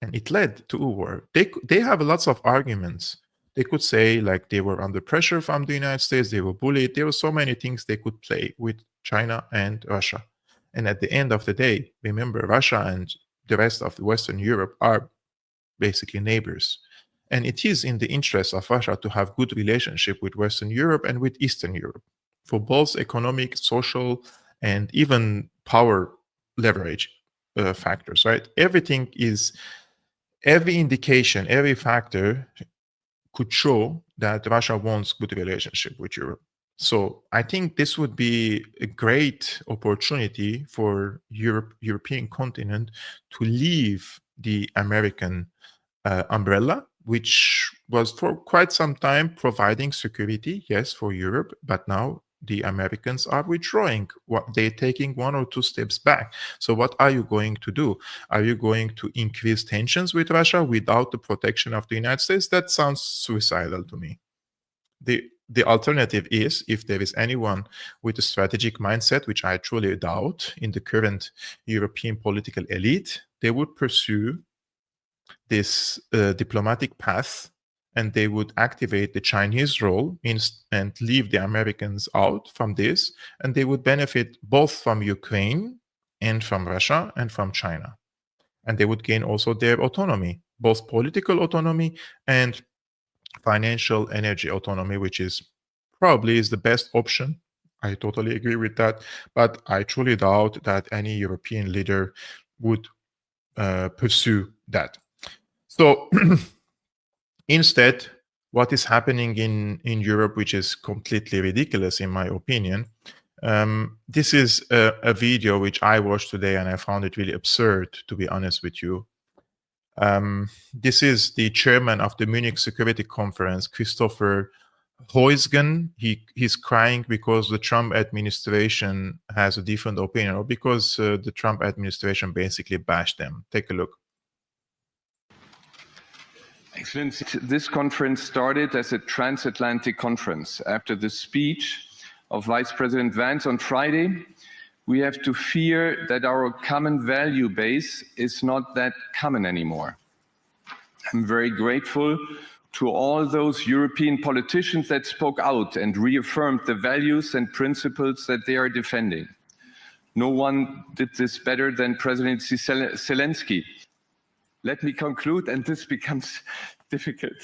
And it led to a war. They have lots of arguments. They could say like they were under pressure from the United States, they were bullied. There were so many things they could play with China and Russia. And at the end of the day, remember, Russia and the rest of the Western Europe are basically neighbors. And it is in the interest of Russia to have good relationship with Western Europe and with Eastern Europe for both economic, social, and even power leverage factors, right? Every indication, every factor could show that Russia wants good relationship with Europe. So I think this would be a great opportunity for European continent to leave the American umbrella, which was for quite some time providing security, yes, for Europe, but now the Americans are withdrawing. They're taking one or two steps back. So what are you going to do? Are you going to increase tensions with Russia without the protection of the United States? That sounds suicidal to me. The alternative is, if there is anyone with a strategic mindset, which I truly doubt in the current European political elite, they would pursue this diplomatic path, and they would activate the Chinese role and leave the Americans out from this, and they would benefit both from Ukraine and from Russia and from China. And they would gain also their autonomy, both political autonomy and financial energy autonomy, which is probably the best option. I totally agree with that, but I truly doubt that any European leader would pursue that. So instead, what is happening in Europe, which is completely ridiculous in my opinion, this is a video which I watched today and I found it really absurd, to be honest with you. This is the chairman of the Munich Security Conference, Christopher Heusgen. He's crying because the Trump administration has a different opinion, or because the Trump administration basically bashed them. Take a look. Excellency, this conference started as a transatlantic conference. After the speech of Vice President Vance on Friday, we have to fear that our common value base is not that common anymore. I'm very grateful to all those European politicians that spoke out and reaffirmed the values and principles that they are defending. No one did this better than President Zelensky. Let me conclude, and this becomes difficult.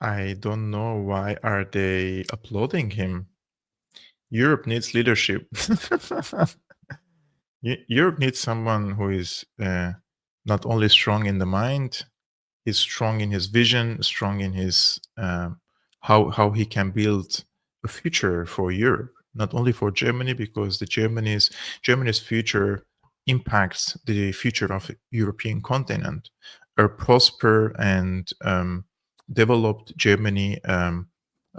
I don't know why are they applauding him. Europe needs leadership. Europe needs someone who is not only strong in the mind, he's strong in his vision, strong in his how he can build a future for Europe, not only for Germany, because the Germany's future impacts the future of the European continent. A prosper and developed Germany, a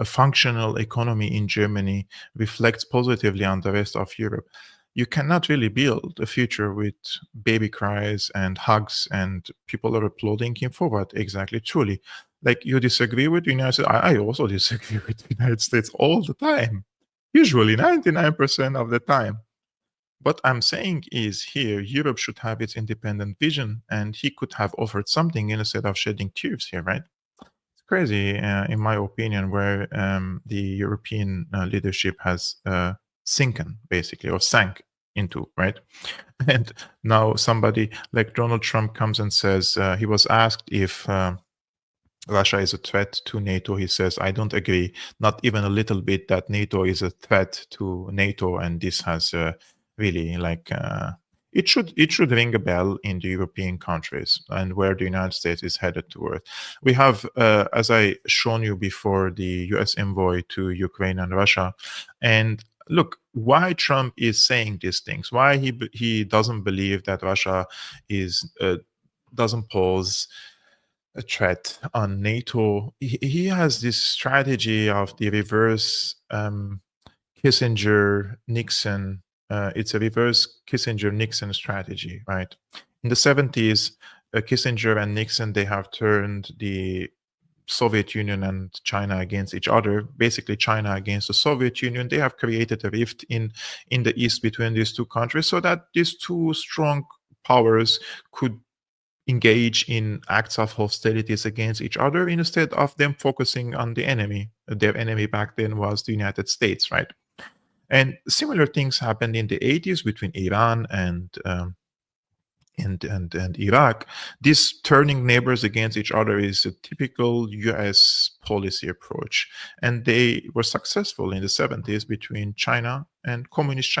functional economy in Germany reflects positively on the rest of Europe. You cannot really build a future with baby cries and hugs and people are applauding him for what exactly, truly. Like, you disagree with the United States? I also disagree with the United States all the time, usually 99% of the time. What I'm saying is here, Europe should have its independent vision, and he could have offered something instead of shedding tears here, right? It's crazy, in my opinion, where the European leadership has sinken, basically, or sank into, right? And now somebody like Donald Trump comes and says, he was asked if Russia is a threat to NATO. He says, I don't agree, not even a little bit, that NATO is a threat to NATO. And this has really, like, it should ring a bell in the European countries and where the United States is headed toward. We have, as I shown you before, the US envoy to Ukraine and Russia. And look, why Trump is saying these things, why he doesn't believe that Russia is doesn't pose a threat on NATO. He has this strategy of the reverse Kissinger-Nixon. It's a reverse Kissinger-Nixon strategy, right? In the 70s, Kissinger and Nixon, they have turned the Soviet Union and China against each other, basically China against the Soviet Union. They have created a rift in the East between these two countries so that these two strong powers could engage in acts of hostilities against each other instead of them focusing on the enemy. Their enemy back then was the United States, right? And similar things happened in the 80s between Iran and Iraq. This turning neighbors against each other is a typical US policy approach. And they were successful in the 70s between China and communist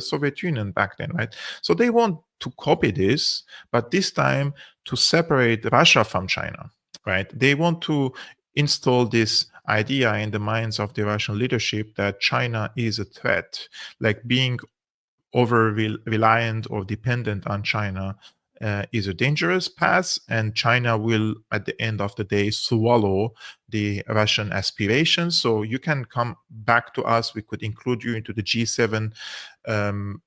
Soviet Union back then, right? So they want to copy this, but this time to separate Russia from China, right? They want to install this idea in the minds of the Russian leadership that China is a threat, like being over reliant or dependent on China is a dangerous path, and China will, at the end of the day, swallow the Russian aspirations. So you can come back to us. We could include you into the G7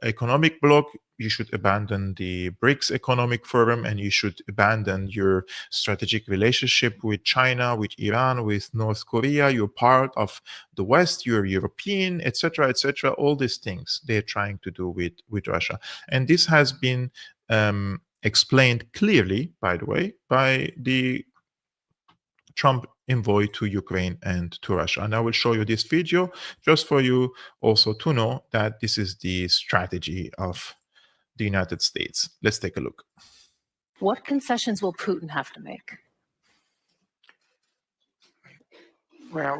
economic bloc. You should abandon the BRICS economic forum, and you should abandon your strategic relationship with China, with Iran, with North Korea. You're part of the West, you're European, etc., etc. All these things they're trying to do with Russia. And this has been explained clearly, by the way, by the Trump envoy to Ukraine and to Russia. And I will show you this video just for you also to know that this is the strategy of the United States. Let's take a look. What concessions will Putin have to make? Well,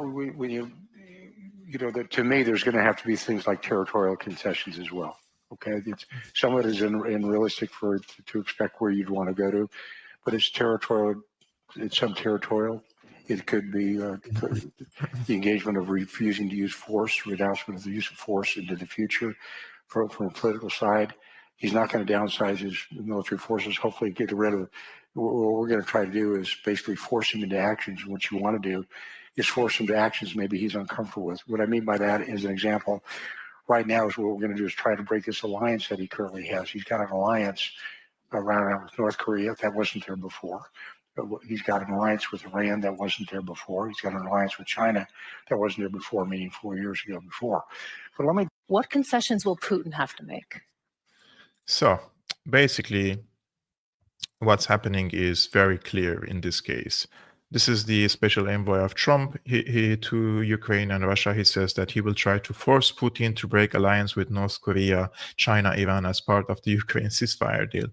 to me, there's going to have to be things like territorial concessions as well. Okay, some of it is unrealistic to expect where you'd want to go to, but it's territorial. It's some territorial. It could be the engagement of refusing to use force, renouncement of the use of force into the future. From a political side, he's not going to downsize his military forces. Hopefully, get rid of. What we're going to try to do is basically force him into actions. What you want to do is force him to actions maybe he's uncomfortable with. What I mean by that is an example. Right now is what we're going to do is try to break this alliance that he currently has. He's got an alliance around with North Korea that wasn't there before. He's got an alliance with Iran that wasn't there before. He's got an alliance with China that wasn't there before, meaning 4 years ago before. But let me. What concessions will Putin have to make? So basically, what's happening is very clear in this case. This is the special envoy of Trump he to Ukraine and Russia. He says that he will try to force Putin to break alliance with North Korea, China, Iran as part of the Ukraine ceasefire deal.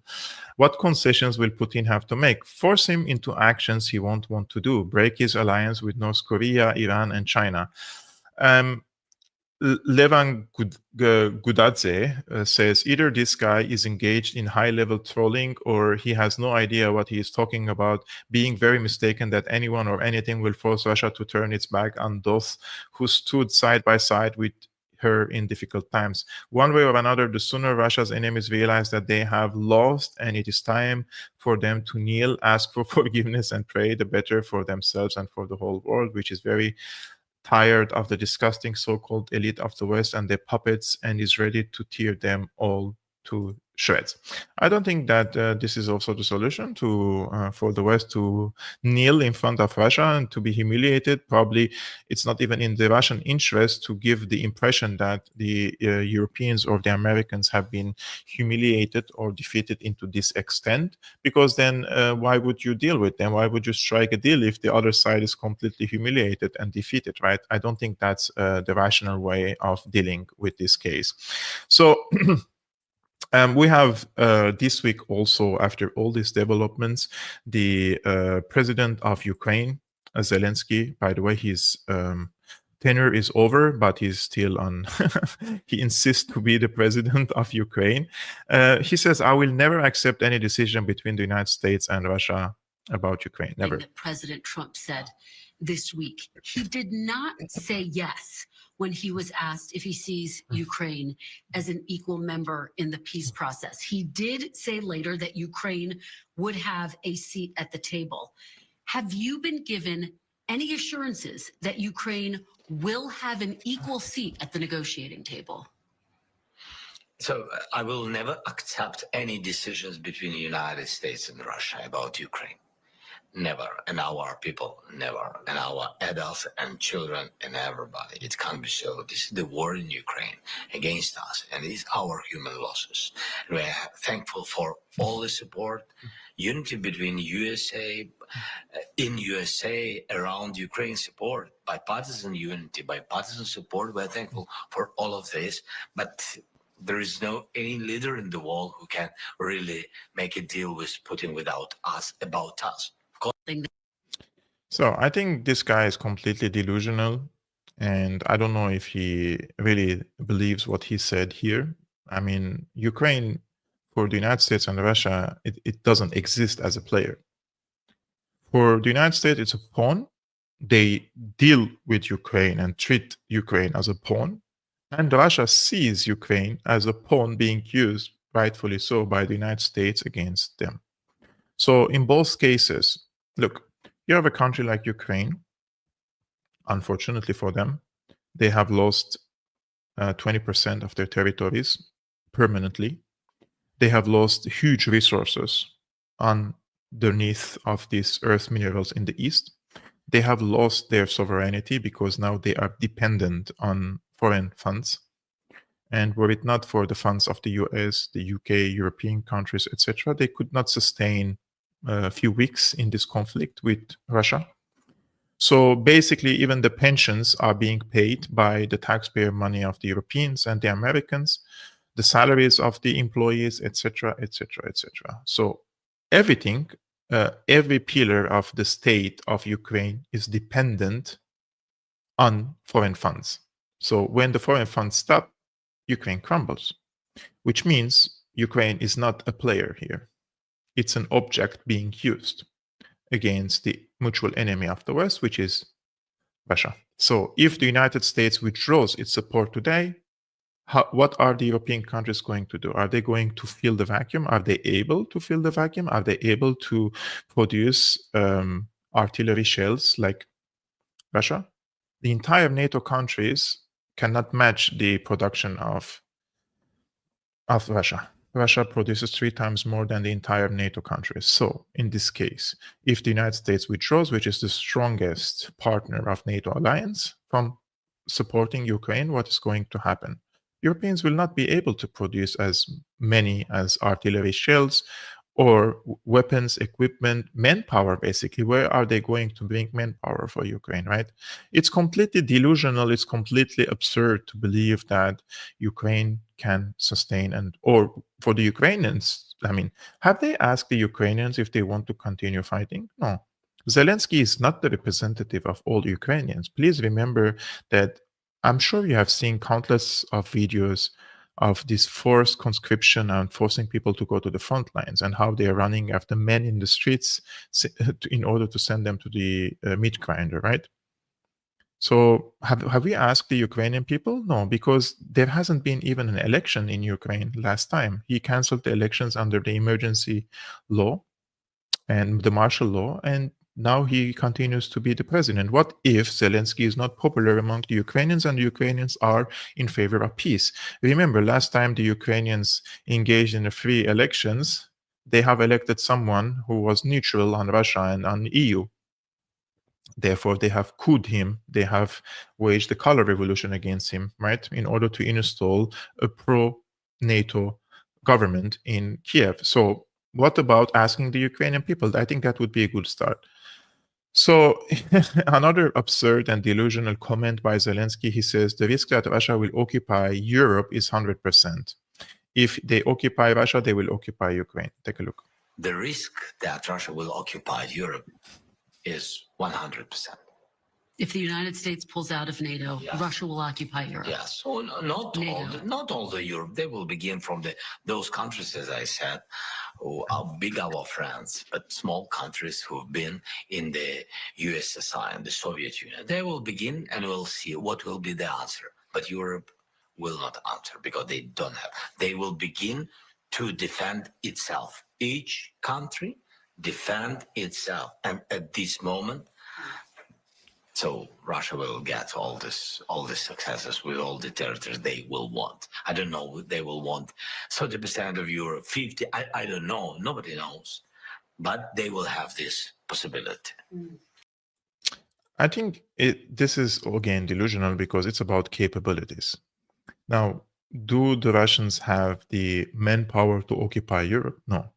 What concessions will Putin have to make? Force him into actions he won't want to do. Break his alliance with North Korea, Iran, and China. Levan Gudadze says either this guy is engaged in high-level trolling or he has no idea what he is talking about, being very mistaken that anyone or anything will force Russia to turn its back on those who stood side by side with her in difficult times. One way or another, the sooner Russia's enemies realize that they have lost and it is time for them to kneel, ask for forgiveness, and pray, the better for themselves and for the whole world, which is very tired of the disgusting so-called elite of the West and their puppets, and is ready to tear them all to shreds. I don't think that this is also the solution for the West to kneel in front of Russia and to be humiliated. Probably it's not even in the Russian interest to give the impression that the Europeans or the Americans have been humiliated or defeated into this extent, because then why would you deal with them? Why would you strike a deal if the other side is completely humiliated and defeated, right? I don't think that's the rational way of dealing with this case. So we have this week also, after all these developments, the president of Ukraine, Zelensky, by the way, his tenure is over, but he's still on, he insists to be the president of Ukraine. He says, I will never accept any decision between the United States and Russia about Ukraine, never. That President Trump said this week. He did not say yes when he was asked if he sees Ukraine as an equal member in the peace process. He did say later that Ukraine would have a seat at the table. Have you been given any assurances that Ukraine will have an equal seat at the negotiating table? So I will never accept any decisions between the United States and Russia about Ukraine. Never. And our people, never. And our adults and children and everybody. It can't be so. This is the war in Ukraine against us, and it's our human losses. And we are thankful for all the support, unity between USA, in USA, around Ukraine support, bipartisan unity, bipartisan support. We're thankful for all of this, but there is no any leader in the world who can really make a deal with Putin without us, about us. So I think this guy is completely delusional, and I don't know if he really believes what he said here. I mean, Ukraine, for the United States and Russia, it doesn't exist as a player. For the United States, it's a pawn. They deal with Ukraine and treat Ukraine as a pawn, and Russia sees Ukraine as a pawn being used, rightfully so, by the United States against them. So in both cases, look, you have a country like Ukraine. Unfortunately for them, they have lost 20% of their territories permanently. They have lost huge resources underneath of these earth minerals in the east. They have lost their sovereignty because now they are dependent on foreign funds. And were it not for the funds of the US, the UK, European countries, etc., they could not sustain a few weeks in this conflict with Russia. So basically, even the pensions are being paid by the taxpayer money of the Europeans and the Americans, the salaries of the employees, etc., etc., etc. So everything, every pillar of the state of Ukraine is dependent on foreign funds. So when the foreign funds stop, Ukraine crumbles, which means Ukraine is not a player here. It's an object being used against the mutual enemy of the West, which is Russia. So if the United States withdraws its support today, what are the European countries going to do? Are they going to fill the vacuum? Are they able to fill the vacuum? Are they able to produce artillery shells like Russia? The entire NATO countries cannot match the production of Russia. Russia produces 3 times more than the entire NATO countries. So in this case, if the United States withdraws, which is the strongest partner of NATO alliance, from supporting Ukraine, what is going to happen? Europeans will not be able to produce as many as artillery shells or weapons, equipment, manpower, basically. Where are they going to bring manpower for Ukraine, right? It's completely delusional. It's completely absurd to believe that Ukraine can sustain or for the Ukrainians, I mean, have they asked the Ukrainians if they want to continue fighting? No. Zelensky is not the representative of all Ukrainians. Please remember that I'm sure you have seen countless of videos of this forced conscription and forcing people to go to the front lines and how they are running after men in the streets in order to send them to the meat grinder, right? So have we asked the Ukrainian people? No, because there hasn't been even an election in Ukraine last time. He canceled the elections under the emergency law and the martial law, and now he continues to be the president. What if Zelensky is not popular among the Ukrainians and the Ukrainians are in favor of peace? Remember, last time the Ukrainians engaged in the free elections, they have elected someone who was neutral on Russia and on EU. Therefore, they have couped him. They have waged a color revolution against him, right, in order to install a pro-NATO government in Kiev. So what about asking the Ukrainian people? I think that would be a good start. So another absurd and delusional comment by Zelensky, he says, the risk that Russia will occupy Europe is 100%. If they occupy Russia, they will occupy Ukraine. Take a look. The risk that Russia will occupy Europe is 100%. If the United States pulls out of NATO, Yeah. Russia will occupy Europe. Yes, so not all the Europe. They will begin from those countries, as I said, who are big our friends, but small countries who've been in the USSR and the Soviet Union. They will begin and we'll see what will be the answer. But Europe will not answer because they don't have. They will begin to defend itself. Each country defend itself. And at this moment, so Russia will get all the successes with all the territories they will want. I don't know, they will want 30% of Europe, 50, I don't know, nobody knows. But they will have this possibility. I think this is, again, delusional because it's about capabilities. Now, do the Russians have the manpower to occupy Europe? No.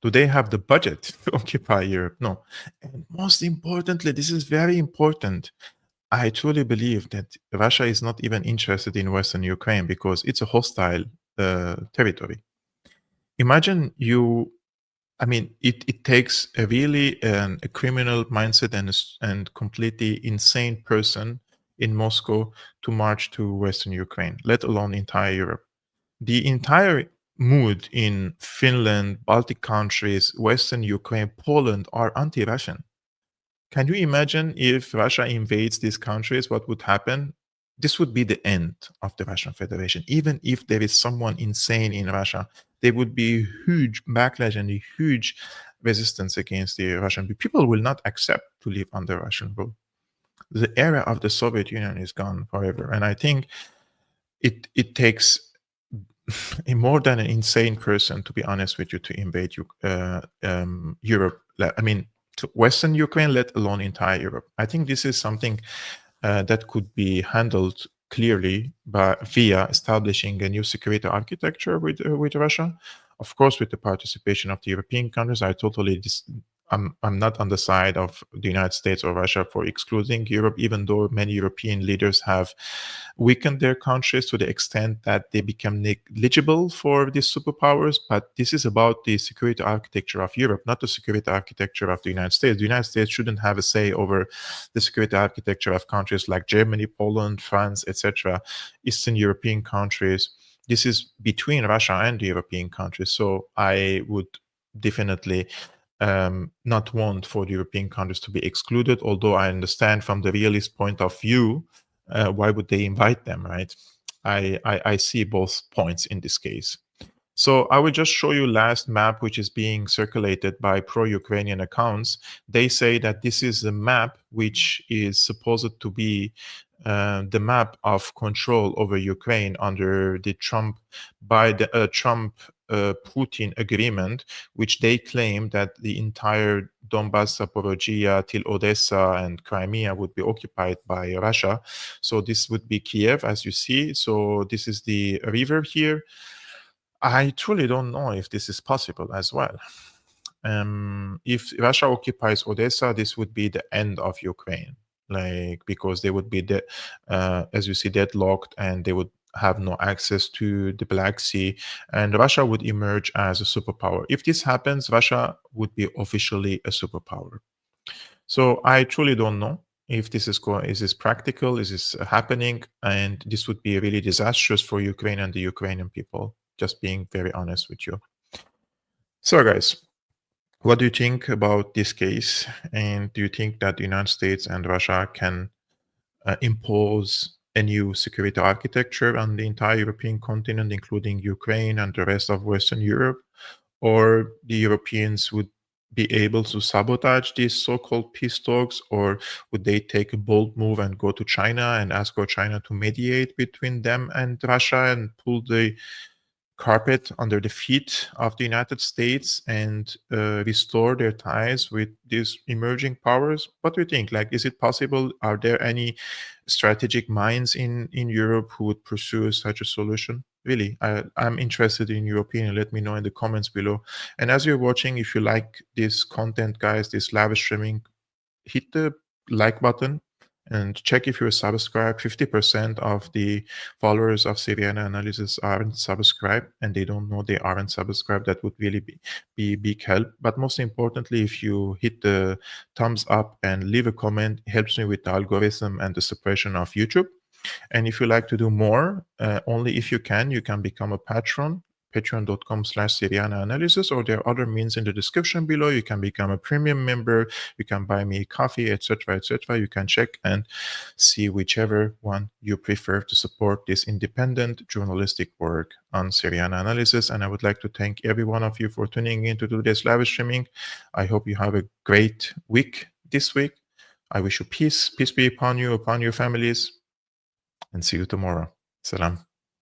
Do they have the budget to occupy Europe? No. And most importantly, this is very important. I truly believe that Russia is not even interested in Western Ukraine because it's a hostile territory. Imagine it takes a really a criminal mindset and completely insane person in Moscow to march to Western Ukraine, let alone entire Europe. The entire mood in Finland, Baltic countries, Western Ukraine, Poland are anti-Russian. Can you imagine if Russia invades these countries, what would happen? This would be the end of the Russian Federation. Even if there is someone insane in Russia, there would be a huge backlash and a huge resistance against the Russian people. Will not accept to live under Russian rule. the era of the Soviet Union is gone forever. And I think it takes more than an insane person, to be honest with you, to invade Europe. I mean, to Western Ukraine, let alone entire Europe. I think this is something that could be handled clearly via establishing a new security architecture with Russia. Of course, with the participation of the European countries. I'm not on the side of the United States or Russia for excluding Europe, even though many European leaders have weakened their countries to the extent that they become negligible for these superpowers. But this is about the security architecture of Europe, not the security architecture of the United States. The United States shouldn't have a say over the security architecture of countries like Germany, Poland, France, etc., Eastern European countries. This is between Russia and the European countries. So I would definitely not want for the European countries to be excluded, although I understand from the realist point of view, why would they invite them, right? I see both points in this case. So I will just show you last map, which is being circulated by pro-Ukrainian accounts. They say that this is the map which is supposed to be the map of control over Ukraine under the Trump Putin agreement, which they claim that the entire Donbass, Zaporozhye till Odessa and Crimea would be occupied by Russia. So this would be Kiev, as you see. So this is the river here. I truly don't know if this is possible as well. If Russia occupies Odessa, this would be the end of Ukraine, because they would be, as you see, deadlocked, and they would have no access to the Black Sea, and Russia would emerge as a superpower. If this happens, Russia would be officially a superpower. So I truly don't know if this is practical, is this happening, and this would be really disastrous for Ukraine and the Ukrainian people, just being very honest with you. So guys, what do you think about this case? And do you think that the United States and Russia can impose a new security architecture on the entire European continent, including Ukraine and the rest of Western Europe? Or the Europeans would be able to sabotage these so-called peace talks? Or would they take a bold move and go to China and ask for China to mediate between them and Russia and pull the carpet under the feet of the United States and restore their ties with these emerging powers? What do you think? Is it possible? Are there any strategic minds in Europe who would pursue such a solution? Really, I'm interested in your opinion. Let me know in the comments below. And as you're watching, if you like this content, guys, this live streaming, hit the like button and check if you're subscribed. 50% of the followers of Syriana Analysis aren't subscribed, and they don't know they aren't subscribed. That would really be big help. But most importantly, if you hit the thumbs up and leave a comment, it helps me with the algorithm and the suppression of YouTube. And if you like to do more, only if you can become a patron. Patreon.com/Syriana Analysis, or there are other means in the description below. You can become a premium member, you can buy me coffee, etc., etc. You can check and see whichever one you prefer to support this independent journalistic work on Syriana Analysis. And I would like to thank every one of you for tuning in to today's live streaming. I hope you have a great week this week. I wish you peace be upon you, upon your families, and see you tomorrow. Salam.